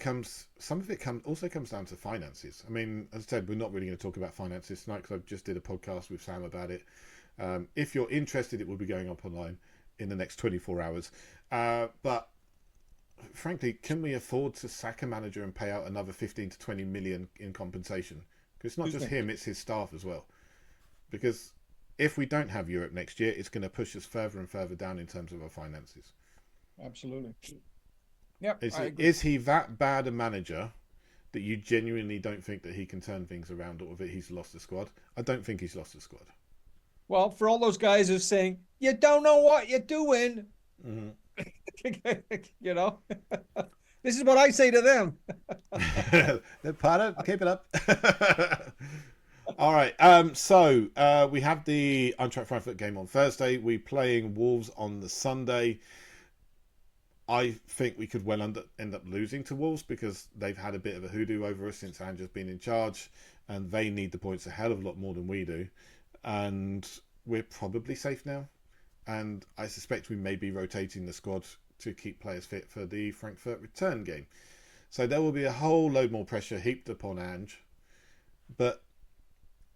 some of it also comes down to finances. I mean, as I said, we're not really going to talk about finances tonight because I just did a podcast with Sam about it. If you're interested, it will be going up online in the next 24 hours. But frankly, can we afford to sack a manager and pay out another 15 to 20 million in compensation? Because it's not just excuse me. him, it's his staff as well. Because if we don't have Europe next year, it's going to push us further and further down in terms of our finances. Absolutely. Yep, Is I he, agree. is he that bad a manager that you genuinely don't think that he can turn things around, or that he's lost the squad? I don't think he's lost the squad. Well, for all those guys who are saying you don't know what you're doing, Mm-hmm. you know, this is what I say to them. Pardon, keep it up. All right. So we have the Eintracht Frankfurt game on Thursday. We're playing Wolves on the Sunday. I think we could well end up losing to Wolves because they've had a bit of a hoodoo over us since Ange's been in charge, and they need the points a hell of a lot more than we do. And we're probably safe now. And I suspect we may be rotating the squad to keep players fit for the Frankfurt return game. So there will be a whole load more pressure heaped upon Ange. But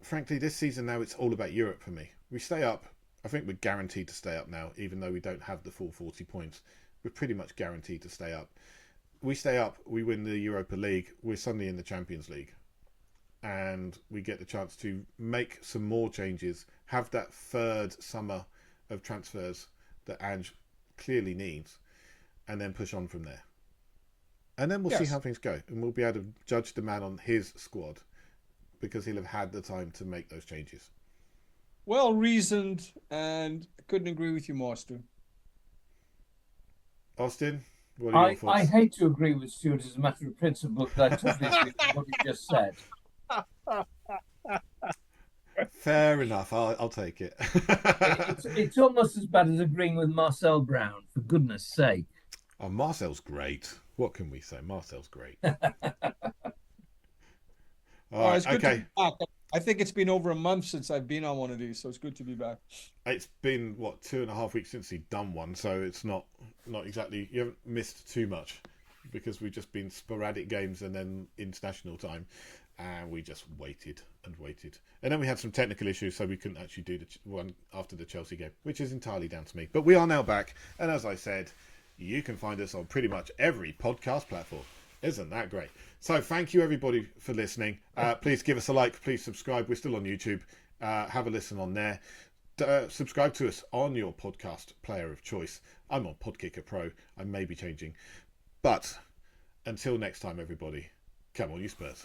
frankly, this season now it's all about Europe for me. We stay up. I think we're guaranteed to stay up now, even though we don't have the full 40 points. We're pretty much guaranteed to stay up. We stay up, we win the Europa League, we're suddenly in the Champions League. And we get the chance to make some more changes, have that third summer of transfers that Ange clearly needs, and then push on from there. And then we'll see Yes, how things go, and we'll be able to judge the man on his squad because he'll have had the time to make those changes. well reasoned, and I couldn't agree with you more, Stu. Austin, what are your I thoughts? hate to agree with Stuart as a matter of principle, but I totally agree with what he just said. Fair enough. I'll take it. It's almost as bad as agreeing with Marcel Brown, for goodness sake. Oh, Marcel's great. What can we say? Marcel's great. All Oh, right. it's good to be Okay. back. I think it's been over a month since I've been on one of these, so it's good to be back. It's been what 2.5 weeks since he'd done one, so it's not exactly, you haven't missed too much because we've just been sporadic games and then international time, and we just waited and waited, and then we had some technical issues, so we couldn't actually do the one after the Chelsea game, which is entirely down to me. But we are now back, and as I said, you can find us on pretty much every podcast platform. Isn't that great? So thank you everybody for listening. Please give us a like, please subscribe. We're still on YouTube. Have a listen on there. Subscribe to us on your podcast player of choice. I'm on Podkicker Pro. I may be changing. But until next time, everybody, come on, you Spurs.